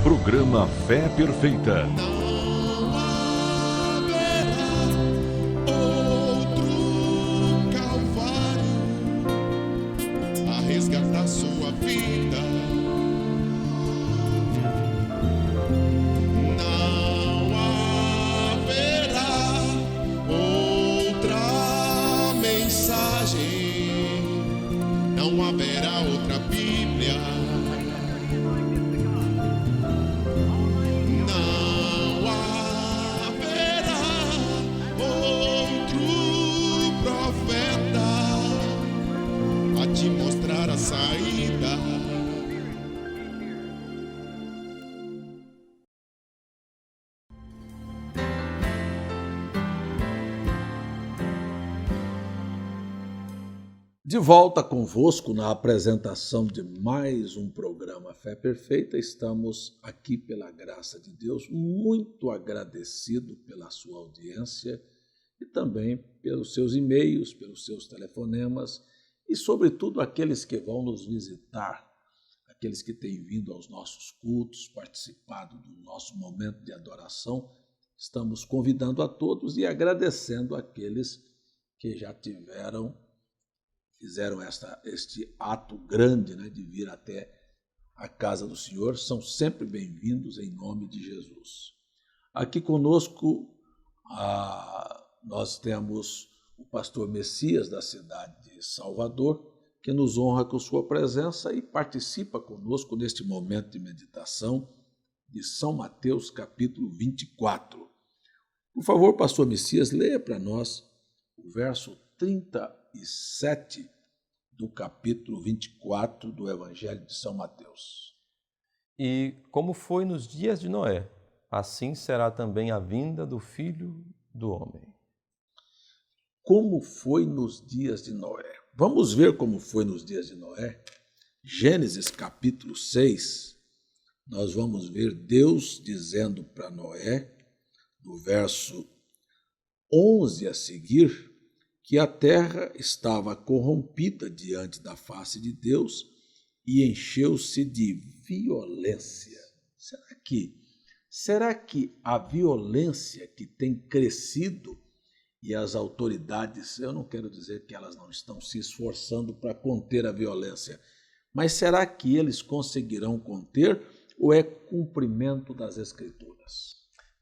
Programa Fé Perfeita. Não haverá outro Calvário a resgatar sua vida. Não haverá outra mensagem, não haverá outra Bíblia. Não haverá outro profeta a te mostrar a saída. De volta convosco na apresentação de mais um programa Fé Perfeita. Estamos aqui pela graça de Deus, muito agradecido pela sua audiência e também pelos seus e-mails, pelos seus telefonemas e, sobretudo, aqueles que vão nos visitar, aqueles que têm vindo aos nossos cultos, participado do nosso momento de adoração. Estamos convidando a todos e agradecendo aqueles que já fizeram este ato grande, né, de vir até a casa do Senhor. São sempre bem-vindos em nome de Jesus. Aqui conosco nós temos o pastor Messias da cidade de Salvador, que nos honra com sua presença e participa conosco neste momento de meditação de São Mateus, capítulo 24. Por favor, pastor Messias, leia para nós o verso 37 do capítulo 24 do Evangelho de São Mateus. E como foi nos dias de Noé, assim será também a vinda do Filho do Homem. Como foi nos dias de Noé? Vamos ver como foi nos dias de Noé. Gênesis capítulo 6, nós vamos ver Deus dizendo para Noé, no verso 11 a seguir, que a terra estava corrompida diante da face de Deus e encheu-se de violência. Será que a violência que tem crescido e as autoridades, eu não quero dizer que elas não estão se esforçando para conter a violência, mas será que eles conseguirão conter ou é cumprimento das Escrituras?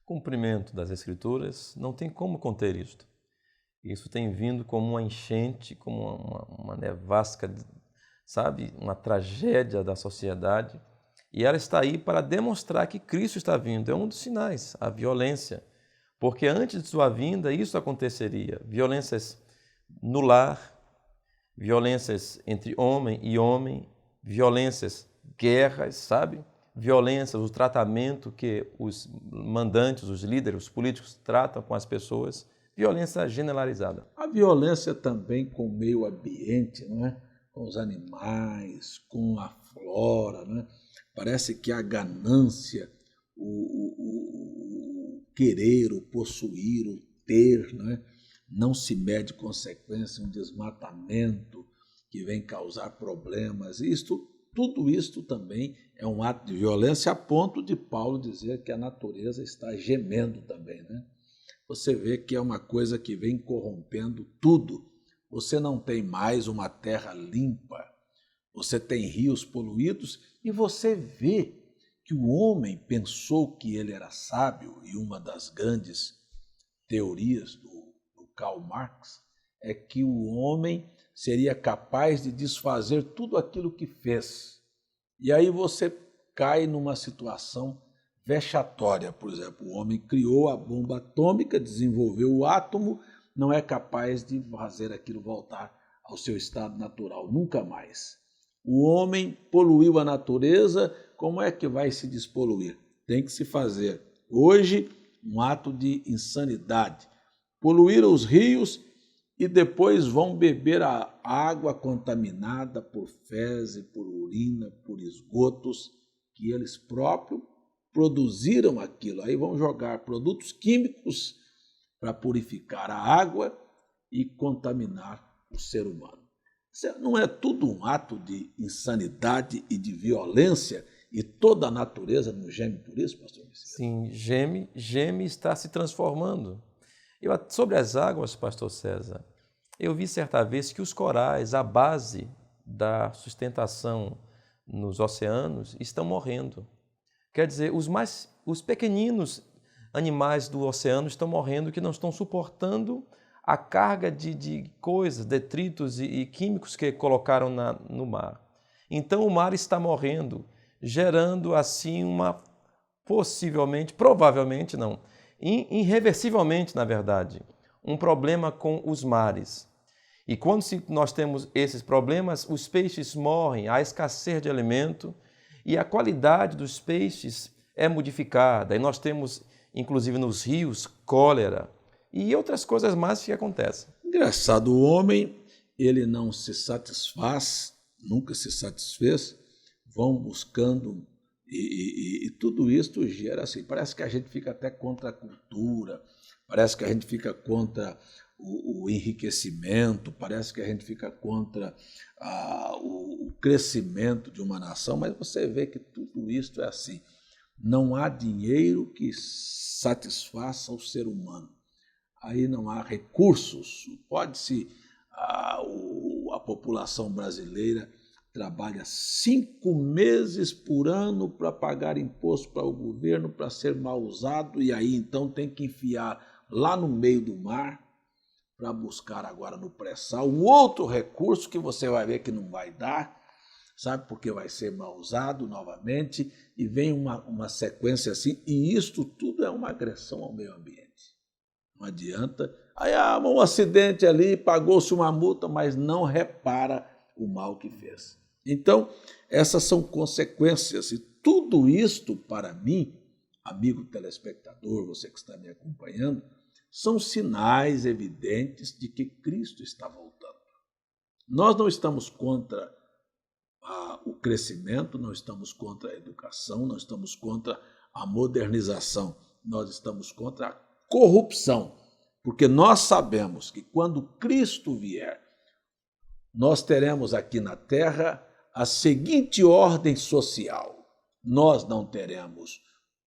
Cumprimento das Escrituras, não tem como conter isto. Isso tem vindo como uma enchente, como uma nevasca, sabe? Uma tragédia da sociedade. E ela está aí para demonstrar que Cristo está vindo. É um dos sinais, a violência. Porque antes de sua vinda, isso aconteceria. Violências no lar, violências entre homem e homem, violências, guerras, sabe? Violências, o tratamento que os mandantes, os líderes, os políticos tratam com as pessoas. Violência generalizada. A violência também com o meio ambiente, não é? Com os animais, com a flora, não é? Parece que a ganância, o querer, o possuir, o ter, não é? Não se mede consequência, um desmatamento que vem causar problemas. Tudo isto também é um ato de violência, a ponto de Paulo dizer que a natureza está gemendo também, né? Você vê que é uma coisa que vem corrompendo tudo. Você não tem mais uma terra limpa, você tem rios poluídos e você vê que o homem pensou que ele era sábio, e uma das grandes teorias do Karl Marx é que o homem seria capaz de desfazer tudo aquilo que fez. E aí você cai numa situação vexatória. Por exemplo, o homem criou a bomba atômica, desenvolveu o átomo, não é capaz de fazer aquilo voltar ao seu estado natural, nunca mais. O homem poluiu a natureza, como é que vai se despoluir? Tem que se fazer hoje um ato de insanidade. Poluir os rios e depois vão beber a água contaminada por fezes, por urina, por esgotos, que eles próprios produziram aquilo. Aí vão jogar produtos químicos para purificar a água e contaminar o ser humano. Não é tudo um ato de insanidade e de violência E toda a natureza não geme por isso, pastor Messias? Sim, geme e está se transformando. Sobre as águas, pastor César, eu vi certa vez que os corais, a base da sustentação nos oceanos, estão morrendo. Quer dizer, os pequeninos animais do oceano estão morrendo, que não estão suportando a carga de coisas, detritos e químicos que colocaram no mar. Então o mar está morrendo, gerando assim provavelmente não, irreversivelmente, na verdade, um problema com os mares. E quando nós temos esses problemas, os peixes morrem, há escassez de alimento e a qualidade dos peixes é modificada. E nós temos, inclusive nos rios, cólera e outras coisas mais que acontecem. Engraçado, o homem, ele não se satisfaz, nunca se satisfez, vão buscando e tudo isso gera assim, parece que a gente fica até contra a cultura, parece que a gente fica contra o enriquecimento, parece que a gente fica contra o crescimento de uma nação, mas você vê que tudo isso é assim. Não há dinheiro que satisfaça o ser humano. Aí não há recursos. Pode-se, a população brasileira trabalha 5 meses por ano para pagar imposto para o governo, para ser mal usado, e aí então tem que enfiar lá no meio do mar para buscar agora no pré-sal um outro recurso que você vai ver que não vai dar, sabe, porque vai ser mal usado novamente, e vem uma sequência assim, e isto tudo é uma agressão ao meio ambiente. Não adianta. Aí um acidente ali, pagou-se uma multa, mas não repara o mal que fez. Então, essas são consequências, e tudo isto, para mim, amigo telespectador, você que está me acompanhando, são sinais evidentes de que Cristo está voltando. Nós não estamos contra o crescimento, não estamos contra a educação, não estamos contra a modernização, nós estamos contra a corrupção, porque nós sabemos que quando Cristo vier, nós teremos aqui na Terra a seguinte ordem social: nós não teremos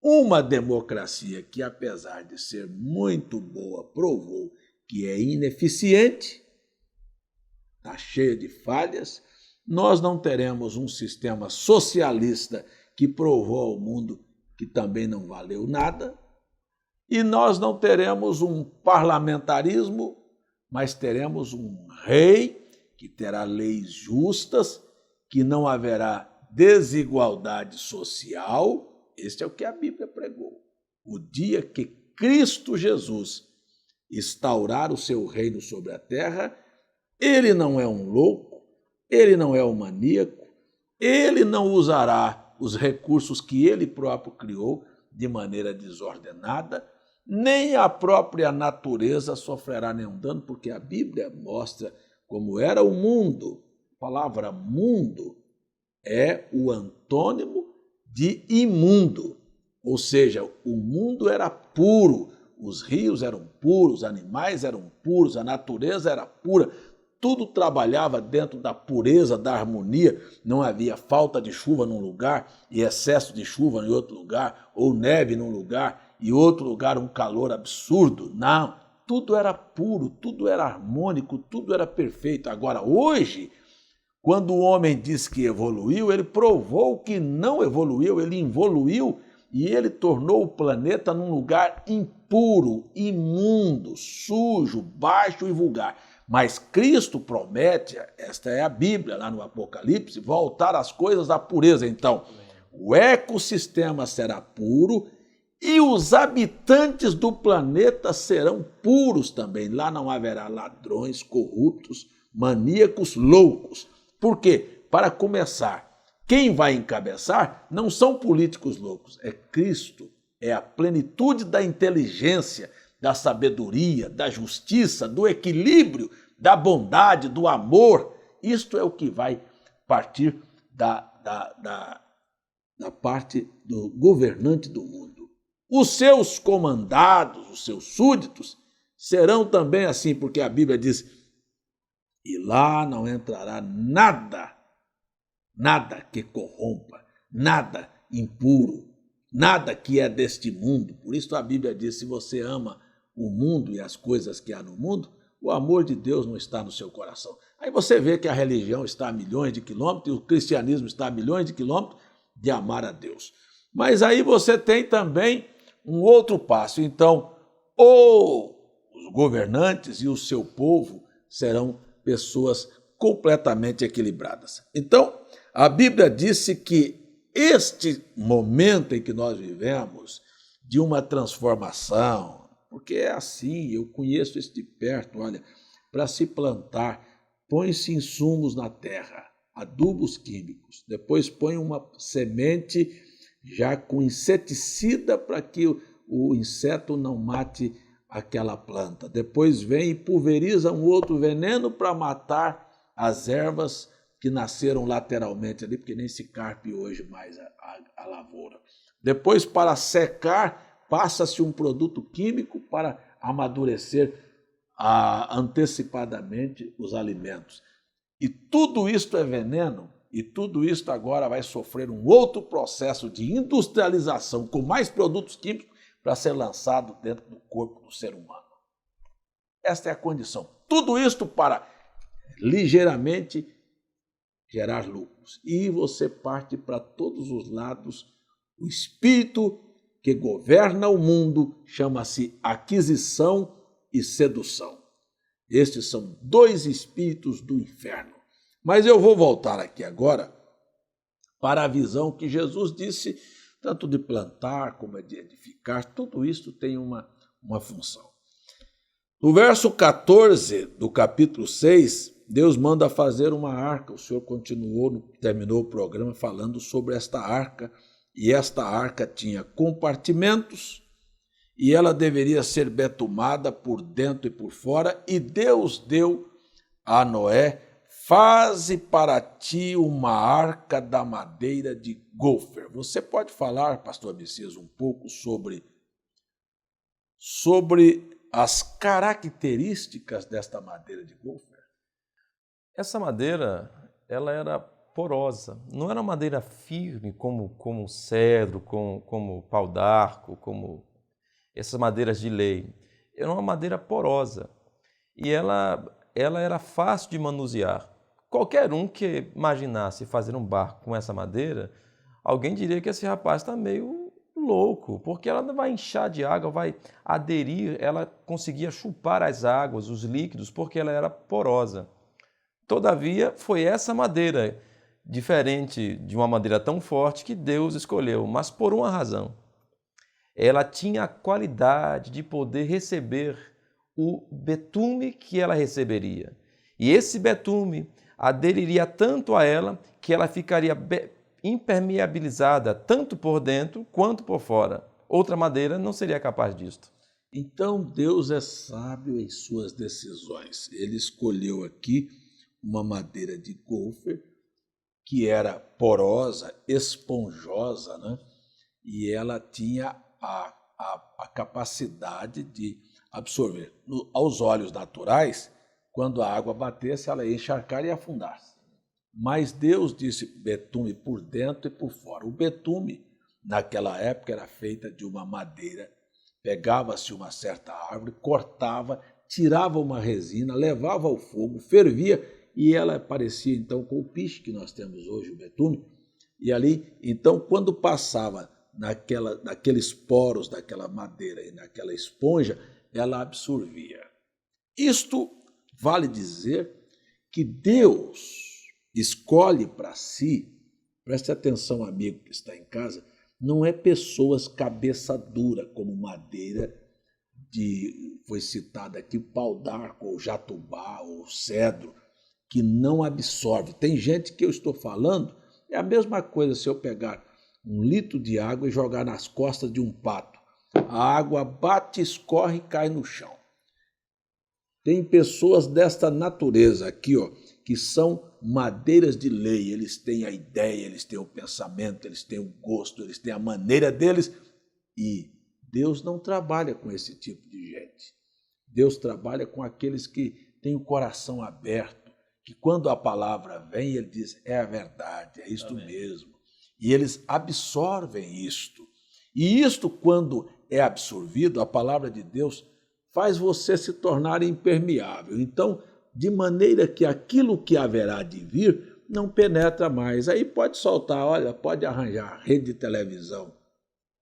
uma democracia que, apesar de ser muito boa, provou que é ineficiente, está cheia de falhas. Nós não teremos um sistema socialista que provou ao mundo que também não valeu nada. E nós não teremos um parlamentarismo, mas teremos um rei que terá leis justas, que não haverá desigualdade social. Este é o que a Bíblia pregou. O dia que Cristo Jesus instaurar o seu reino sobre a terra, ele não é um louco, ele não é um maníaco, ele não usará os recursos que ele próprio criou de maneira desordenada, nem a própria natureza sofrerá nenhum dano, porque a Bíblia mostra como era o mundo. A palavra mundo é o antônimo de imundo, ou seja, o mundo era puro, os rios eram puros, os animais eram puros, a natureza era pura, tudo trabalhava dentro da pureza, da harmonia, não havia falta de chuva num lugar e excesso de chuva em outro lugar, ou neve num lugar e outro lugar um calor absurdo. Não, tudo era puro, tudo era harmônico, tudo era perfeito. Agora, hoje, quando o homem diz que evoluiu, ele provou que não evoluiu, ele involuiu e ele tornou o planeta num lugar impuro, imundo, sujo, baixo e vulgar. Mas Cristo promete, esta é a Bíblia, lá no Apocalipse, voltar às coisas da pureza. Então, o ecossistema será puro e os habitantes do planeta serão puros também. Lá não haverá ladrões, corruptos, maníacos, loucos. Por quê? Para começar, quem vai encabeçar não são políticos loucos, é Cristo, é a plenitude da inteligência, da sabedoria, da justiça, do equilíbrio, da bondade, do amor. Isto é o que vai partir da parte do governante do mundo. Os seus comandados, os seus súditos, serão também assim, porque a Bíblia diz: e lá não entrará nada que corrompa, nada impuro, nada que é deste mundo. Por isso a Bíblia diz, se você ama o mundo e as coisas que há no mundo, o amor de Deus não está no seu coração. Aí você vê que a religião está a milhões de quilômetros e o cristianismo está a milhões de quilômetros de amar a Deus. Mas aí você tem também um outro passo. Então, ou os governantes e o seu povo serão pessoas completamente equilibradas. Então, a Bíblia disse que este momento em que nós vivemos, de uma transformação, porque é assim, eu conheço isso de perto, olha, para se plantar, põe-se insumos na terra, adubos químicos, depois põe uma semente já com inseticida para que o inseto não mate aquela planta. Depois vem e pulveriza um outro veneno para matar as ervas que nasceram lateralmente ali, porque nem se carpe hoje mais a lavoura. Depois, para secar, passa-se um produto químico para amadurecer antecipadamente os alimentos. E tudo isto é veneno, e tudo isto agora vai sofrer um outro processo de industrialização com mais produtos químicos para ser lançado dentro do corpo do ser humano. Esta é a condição. Tudo isto para ligeiramente gerar lucros. E você parte para todos os lados. O espírito que governa o mundo chama-se aquisição e sedução. Estes são dois espíritos do inferno. Mas eu vou voltar aqui agora para a visão que Jesus disse, tanto de plantar como de edificar, tudo isso tem uma função. No verso 14 do capítulo 6, Deus manda fazer uma arca. O Senhor terminou o programa falando sobre esta arca, e esta arca tinha compartimentos, e ela deveria ser betumada por dentro e por fora, e Deus deu a Noé: faze para ti uma arca da madeira de gofer. Você pode falar, pastor Messias, um pouco sobre as características desta madeira de gofer? Essa madeira, ela era porosa, não era madeira firme como cedro, como pau d'arco, como essas madeiras de lei. Era uma madeira porosa e ela era fácil de manusear. Qualquer um que imaginasse fazer um barco com essa madeira, alguém diria que esse rapaz está meio louco, porque ela não vai inchar de água, vai aderir, ela conseguia chupar as águas, os líquidos, porque ela era porosa. Todavia, foi essa madeira, diferente de uma madeira tão forte, que Deus escolheu, mas por uma razão. Ela tinha a qualidade de poder receber o betume que ela receberia. E esse betume aderiria tanto a ela que ela ficaria impermeabilizada tanto por dentro quanto por fora. Outra madeira não seria capaz disto. Então Deus é sábio em suas decisões. Ele escolheu aqui uma madeira de gofer que era porosa, esponjosa, né? E ela tinha a capacidade de absorver. Aos olhos naturais, quando a água batesse, ela ia encharcar e afundar-se. Mas Deus disse betume por dentro e por fora. O betume, naquela época, era feita de uma madeira. Pegava-se uma certa árvore, cortava, tirava uma resina, levava ao fogo, fervia, e ela parecia então com o piche que nós temos hoje, o betume. E ali, então, quando passava naqueles poros daquela madeira e naquela esponja, ela absorvia. Isto vale dizer que Deus escolhe para si, preste atenção, amigo que está em casa, não é pessoas cabeça dura, como madeira foi citada aqui, pau d'arco, ou jatubá, ou cedro, que não absorve. Tem gente que eu estou falando, é a mesma coisa se eu pegar 1 litro de água e jogar nas costas de um pato. A água bate, escorre e cai no chão. Tem pessoas desta natureza aqui, ó, que são madeiras de lei. Eles têm a ideia, eles têm o pensamento, eles têm o gosto, eles têm a maneira deles. E Deus não trabalha com esse tipo de gente. Deus trabalha com aqueles que têm o coração aberto, que quando a palavra vem, ele diz, é a verdade, é isto mesmo. E eles absorvem isto. E isto, quando é absorvido, a palavra de Deus faz você se tornar impermeável. Então, de maneira que aquilo que haverá de vir não penetra mais. Aí pode soltar, olha, pode arranjar rede de televisão,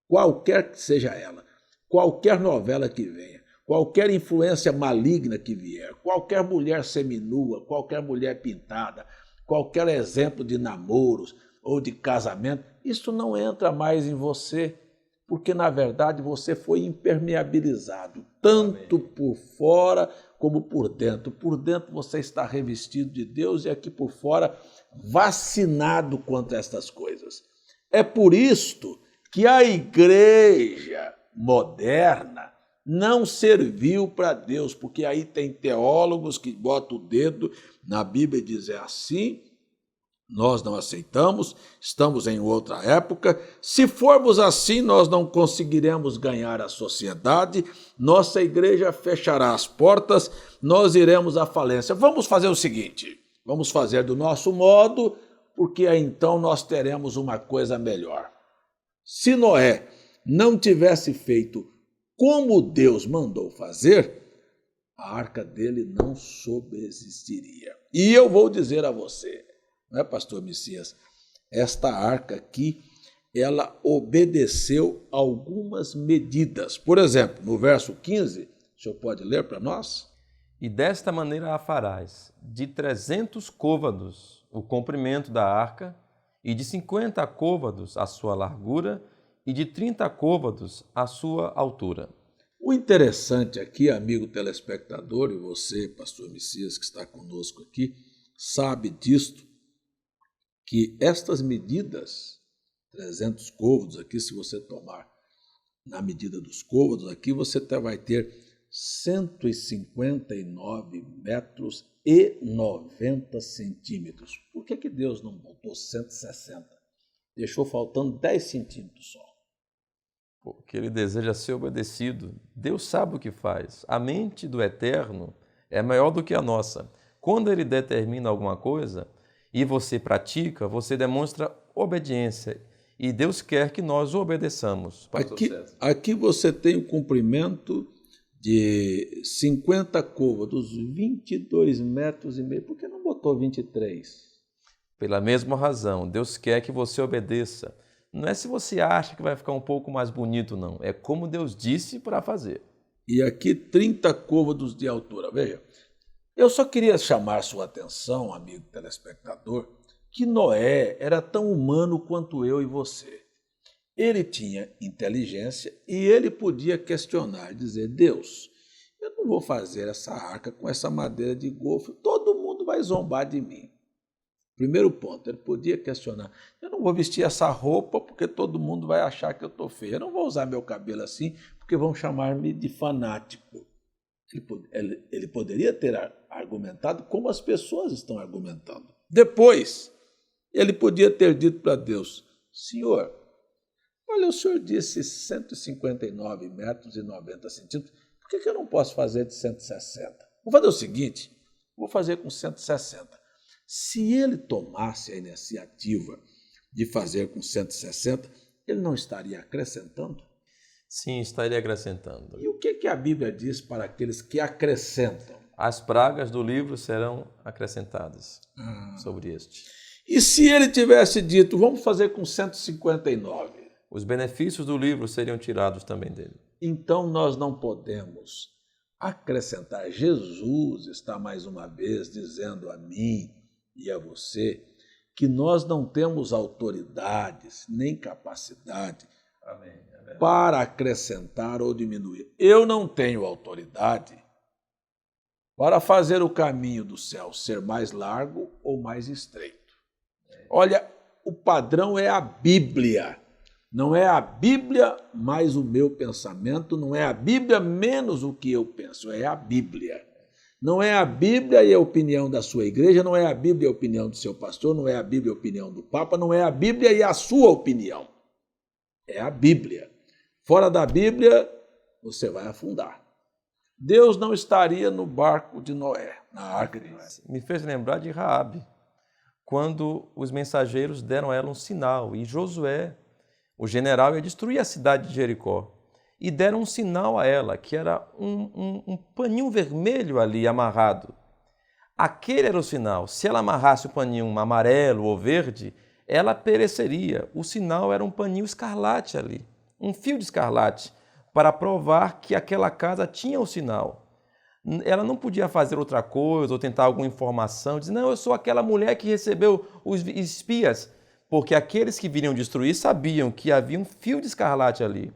qualquer que seja ela, qualquer novela que venha, qualquer influência maligna que vier, qualquer mulher seminua, qualquer mulher pintada, qualquer exemplo de namoros ou de casamento, isso não entra mais em você, porque na verdade você foi impermeabilizado, tanto por fora como por dentro. Por dentro você está revestido de Deus e aqui por fora vacinado contra estas coisas. É por isto que a igreja moderna não serviu para Deus, porque aí tem teólogos que botam o dedo na Bíblia e dizem assim: nós não aceitamos, estamos em outra época. Se formos assim, nós não conseguiremos ganhar a sociedade, nossa igreja fechará as portas, nós iremos à falência. Vamos fazer o seguinte, vamos fazer do nosso modo, porque aí então nós teremos uma coisa melhor. Se Noé não tivesse feito como Deus mandou fazer, a arca dele não sobreexistiria. E eu vou dizer a você, não é, pastor Messias? Esta arca aqui, ela obedeceu algumas medidas. Por exemplo, no verso 15, o senhor pode ler para nós? E desta maneira a farás, de 300 côvados o comprimento da arca, e de 50 côvados a sua largura, e de 30 côvados a sua altura. O interessante aqui, amigo telespectador, e você, pastor Messias, que está conosco aqui, sabe disto, que estas medidas, 300 côvados aqui, se você tomar na medida dos côvados, aqui você vai ter 159 metros e 90 centímetros. Por que Deus não botou 160? Deixou faltando 10 centímetros só. Porque ele deseja ser obedecido. Deus sabe o que faz. A mente do Eterno é maior do que a nossa. Quando ele determina alguma coisa e você pratica, você demonstra obediência. E Deus quer que nós obedeçamos. Aqui você tem o comprimento de 50 côvados, 22 metros e meio. Por que não botou 23? Pela mesma razão, Deus quer que você obedeça. Não é se você acha que vai ficar um pouco mais bonito, não. É como Deus disse para fazer. E aqui 30 côvados de altura. Veja, eu só queria chamar sua atenção, amigo telespectador, que Noé era tão humano quanto eu e você. Ele tinha inteligência e ele podia questionar, dizer: Deus, eu não vou fazer essa arca com essa madeira de golfe, todo mundo vai zombar de mim. Primeiro ponto, ele podia questionar: eu não vou vestir essa roupa porque todo mundo vai achar que eu estou feio, eu não vou usar meu cabelo assim porque vão chamar-me de fanático. Ele poderia ter argumentado como as pessoas estão argumentando. Depois, ele podia ter dito para Deus: Senhor, olha, o senhor disse 159 metros e 90 centímetros, por que eu não posso fazer de 160? Vou fazer o seguinte, vou fazer com 160. Se ele tomasse a iniciativa de fazer com 160, ele não estaria acrescentando? Sim, estaria acrescentando. E o que a Bíblia diz para aqueles que acrescentam? As pragas do livro serão acrescentadas sobre este. E se ele tivesse dito, vamos fazer com 159? Os benefícios do livro seriam tirados também dele. Então nós não podemos acrescentar. Jesus está mais uma vez dizendo a mim e a você que nós não temos autoridades nem capacidade para acrescentar ou diminuir. Eu não tenho autoridade para fazer o caminho do céu ser mais largo ou mais estreito. Olha, o padrão é a Bíblia. Não é a Bíblia mais o meu pensamento, não é a Bíblia menos o que eu penso, é a Bíblia. Não é a Bíblia e a opinião da sua igreja, não é a Bíblia e a opinião do seu pastor, não é a Bíblia e a opinião do Papa, não é a Bíblia e a sua opinião. É a Bíblia. Fora da Bíblia, você vai afundar. Deus não estaria no barco de Noé, na arca de Noé. Me fez lembrar de Raabe. quando os mensageiros deram a ela um sinal. E Josué, o general, ia destruir a cidade de Jericó. E deram um sinal a ela, que era um paninho vermelho ali amarrado. Aquele era o sinal. Se ela amarrasse o paninho amarelo ou verde, ela pereceria. O sinal era um paninho escarlate ali, um fio de escarlate, para provar que aquela casa tinha o sinal. Ela não podia fazer outra coisa ou tentar alguma informação, dizer, não, eu sou aquela mulher que recebeu os espias, porque aqueles que viriam destruir sabiam que havia um fio de escarlate ali.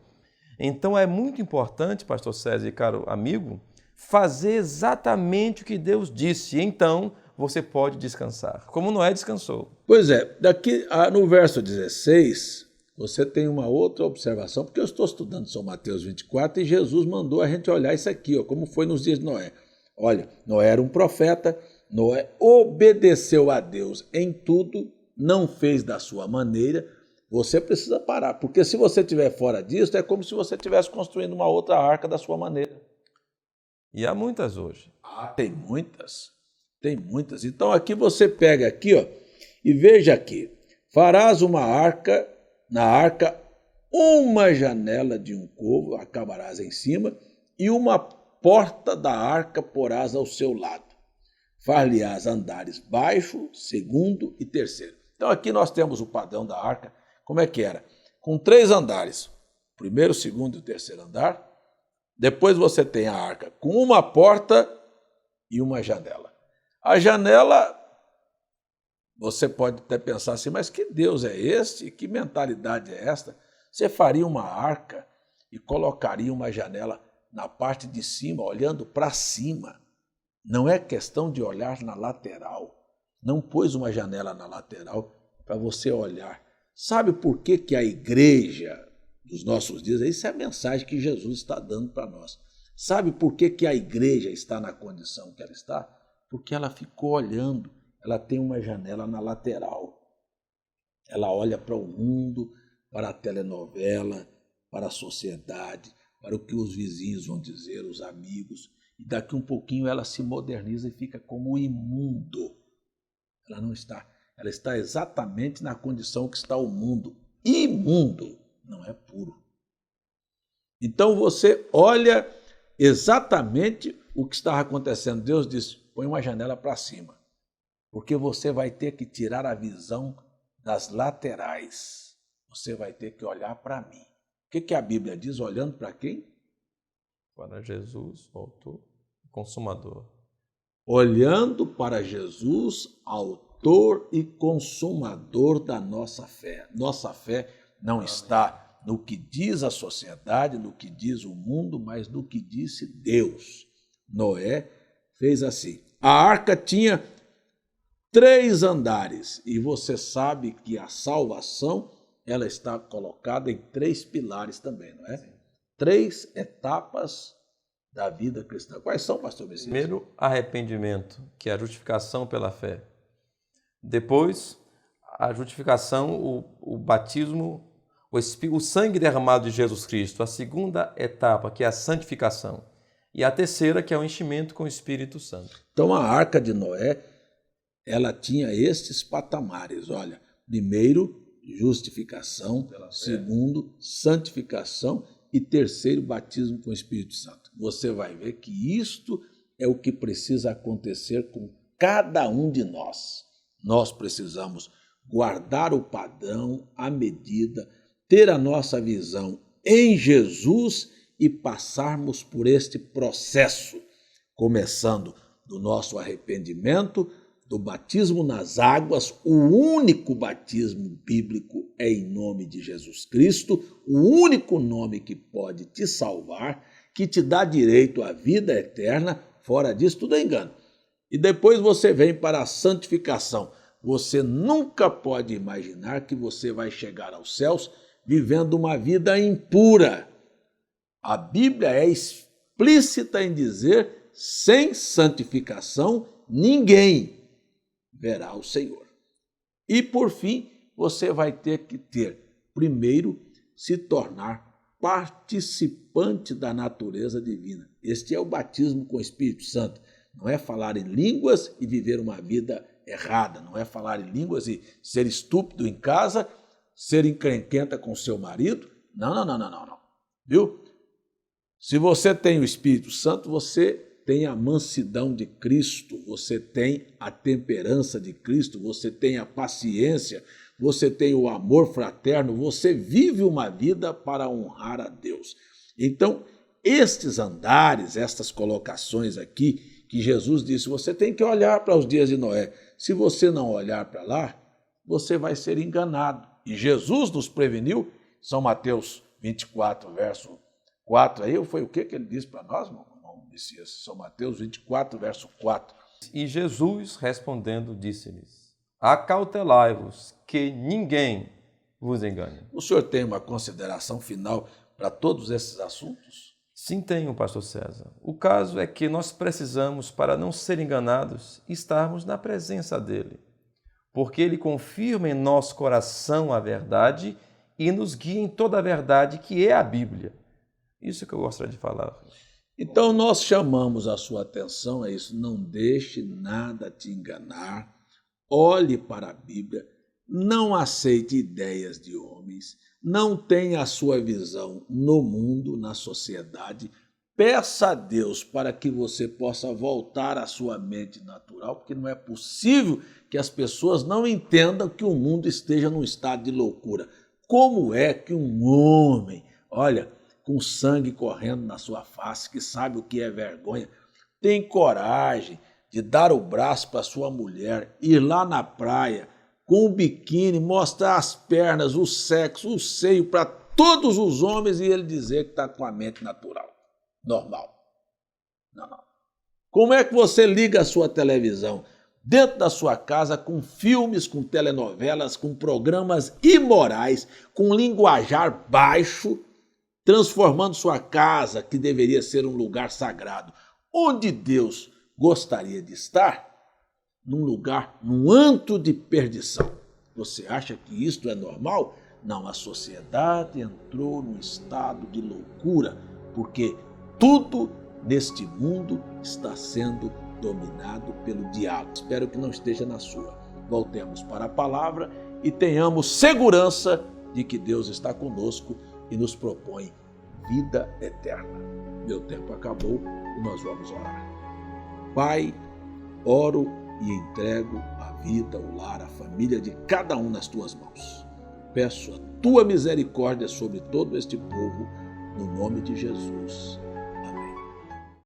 Então é muito importante, pastor César e caro amigo, fazer exatamente o que Deus disse. Então você pode descansar, como Noé descansou. Pois é, daqui no verso 16, você tem uma outra observação, porque eu estou estudando São Mateus 24 e Jesus mandou a gente olhar isso aqui, ó, como foi nos dias de Noé. Olha, Noé era um profeta, Noé obedeceu a Deus em tudo, não fez da sua maneira. Você precisa parar, porque se você estiver fora disso, é como se você estivesse construindo uma outra arca da sua maneira. E há muitas hoje. Tem muitas. Tem muitas. Então aqui você pega aqui, ó, e veja aqui. Farás uma arca, na arca, uma janela de um covo, acabarás em cima, e uma porta da arca porás ao seu lado. Far-lhe-ás andares baixo, segundo e terceiro. Então aqui nós temos o padrão da arca. Como é que era? Com 3 andares. Primeiro, segundo e terceiro andar. Depois você tem a arca com uma porta e uma janela. A janela, você pode até pensar assim, mas que Deus é este? Que mentalidade é esta? Você faria uma arca e colocaria uma janela na parte de cima, olhando para cima. Não é questão de olhar na lateral. Não pôs uma janela na lateral para você olhar. Sabe por que que a igreja dos nossos dias, isso é a mensagem que Jesus está dando para nós. Sabe por que que a igreja está na condição que ela está? Porque ela ficou olhando, ela tem uma janela na lateral. Ela olha para o mundo, para a telenovela, para a sociedade, para o que os vizinhos vão dizer, os amigos, e daqui um pouquinho ela se moderniza e fica como imundo. Ela não está, ela está exatamente na condição que está o mundo, imundo. Não é puro. Então você olha exatamente o que estava acontecendo. Deus disse, põe uma janela para cima, porque você vai ter que tirar a visão das laterais. Você vai ter que olhar para mim. O que a Bíblia diz? Olhando para quem? Para Jesus, o autor e consumador. Olhando para Jesus, autor e consumador da nossa fé. Nossa fé não está no que diz a sociedade, no que diz o mundo, mas no que disse Deus. Noé fez assim. A arca tinha 3 andares e você sabe que a salvação ela está colocada em 3 pilares também, não é? Sim. 3 etapas da vida cristã. Quais são, pastor Messias? Primeiro, arrependimento, que é a justificação pela fé. Depois, a justificação, o batismo, o sangue derramado de Jesus Cristo. A segunda etapa, que é a santificação. E a terceira, que é o enchimento com o Espírito Santo. Então, a arca de Noé, ela tinha estes patamares. Olha, primeiro, justificação. Segundo, santificação. E terceiro, batismo com o Espírito Santo. Você vai ver que isto é o que precisa acontecer com cada um de nós. Nós precisamos guardar o padrão, a medida, ter a nossa visão em Jesus e passarmos por este processo, começando do nosso arrependimento, do batismo nas águas. O único batismo bíblico é em nome de Jesus Cristo, o único nome que pode te salvar, que te dá direito à vida eterna. Fora disso, tudo é engano. E depois você vem para a santificação. Você nunca pode imaginar que você vai chegar aos céus vivendo uma vida impura. A Bíblia é explícita em dizer, sem santificação, ninguém verá o Senhor. E, por fim, você vai ter que primeiro, se tornar participante da natureza divina. Este é o batismo com o Espírito Santo. Não é falar em línguas e viver uma vida errada, não é falar em línguas e ser estúpido em casa, ser encrenquenta com seu marido. Não. Viu? Se você tem o Espírito Santo, você tem a mansidão de Cristo, você tem a temperança de Cristo, você tem a paciência, você tem o amor fraterno, você vive uma vida para honrar a Deus. Então, estes andares, estas colocações aqui, que Jesus disse, você tem que olhar para os dias de Noé. Se você não olhar para lá, você vai ser enganado. E Jesus nos preveniu, São Mateus 24, verso 4, aí foi o que ele disse para nós, irmão Messias? São Mateus 24, verso 4. E Jesus, respondendo, disse-lhes, acautelai-vos, que ninguém vos engane. O senhor tem uma consideração final para todos esses assuntos? Sim, tenho, pastor César. O caso é que nós precisamos, para não ser enganados, estarmos na presença dele, porque ele confirma em nosso coração a verdade e nos guia em toda a verdade, que é a Bíblia. Isso que eu gostaria de falar. Então, nós chamamos a sua atenção a isso. Não deixe nada te enganar. Olhe para a Bíblia. Não aceite ideias de homens. Não tenha a sua visão no mundo, na sociedade. Peça a Deus para que você possa voltar à sua mente natural, porque não é possível que as pessoas não entendam que o mundo esteja num estado de loucura. Como é que um homem, olha, com sangue correndo na sua face, que sabe o que é vergonha, tem coragem de dar o braço para sua mulher, ir lá na praia com o biquíni, mostrar as pernas, o sexo, o seio para todos os homens e ele dizer que está com a mente natural, normal. Não. Como é que você liga a sua televisão dentro da sua casa com filmes, com telenovelas, com programas imorais, com linguajar baixo, transformando sua casa, que deveria ser um lugar sagrado, onde Deus gostaria de estar, num lugar, num antro de perdição. Você acha que isto é normal? Não, a sociedade entrou num estado de loucura, porque tudo neste mundo está sendo dominado pelo diabo. Espero que não esteja na sua. Voltemos para a palavra e tenhamos segurança de que Deus está conosco e nos propõe vida eterna. Meu tempo acabou e nós vamos orar. Pai, oro e entrego a vida, o lar, a família de cada um nas tuas mãos. Peço a tua misericórdia sobre todo este povo, no nome de Jesus.